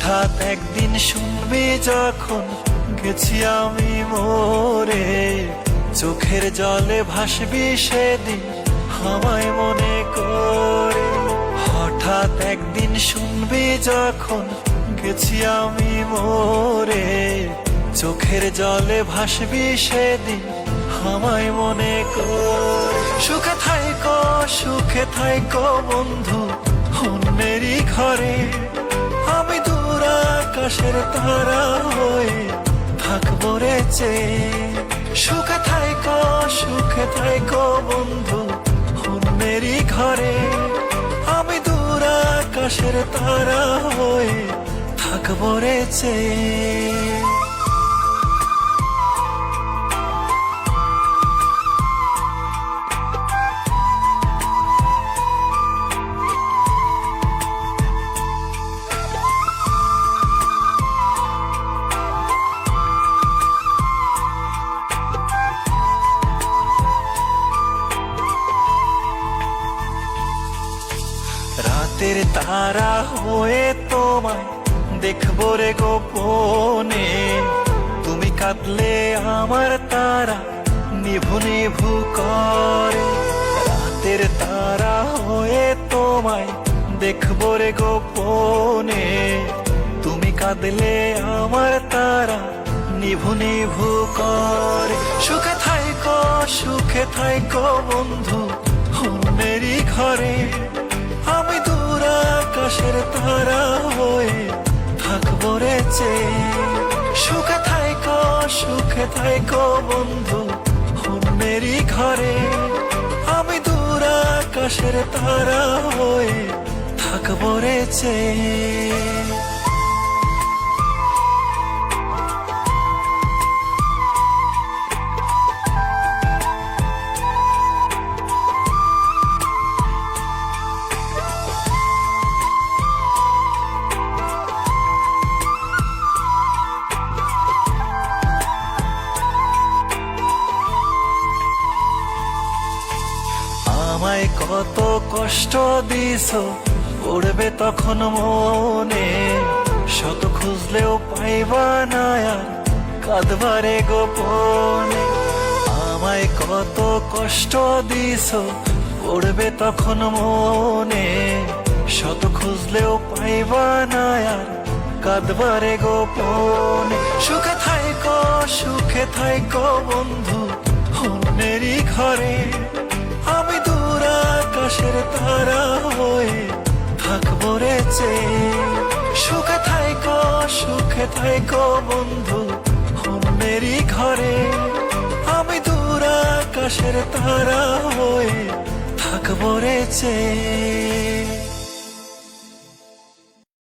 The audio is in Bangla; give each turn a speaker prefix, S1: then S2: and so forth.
S1: হঠাৎ একদিন শুনবি যখন গেছি আমি মরে, চোখের জলে ভাসবি সেদিন আমায় মনে করে। হঠাৎ একদিন শুনবি যখন গেছি আমি মরে, চোখের জলে ভাসবি সেদিন আমায় মনে করে। সুখে থাইকো বন্ধু অন্যেরই ঘরে, আমি দূর আকাশের তারা হয়ে থাকবো রে চেয়ে। সুখে থাইকো বন্ধু অন্যেরই ঘরে, আমি দূর আকাশের তারা হয়ে থাকবো রে চেয়ে। রাতের তারা হয়ে তোমায় দেখবো রে গোপনে, তুমি কাঁদলে আমার তারা নিভু নিভু করে। রাতের তারা হয়ে তোমায় দেখবো রে গোপনে, তুমি কাঁদলে আমার তারা নিভু নিভু করে। সুখে থাইকো বন্ধু অন্যেরই ঘরে, আমি দূর আকাশের তারা হয়ে থাকবো রে চেয়ে। সুখে থাইকো বন্ধু অন্যেরই ঘরে, আমি দূর আকাশের তারা হয়ে থাকবো রে চেয়ে। আমায় কত কষ্ট দিছো পড়বে তখন মনে, শত খুঁজলেও পাইবা না আর কাঁদবারে গোপনে। আমায় কত কষ্ট দিছো পড়বে তখন মনে, শত খুঁজলেও পাইবা না আর কাঁদবারে গোপনে। সুখে থাইকো বন্ধু অন্যেরই ঘরে, আমি দূর আকাশের তারা হয়ে থাকবো রে চেয়ে। সুখে থাইকো বন্ধু অন্যেরই ঘরে, আমি দূর আকাশের তারা হয়ে থাকবো রে চেয়ে।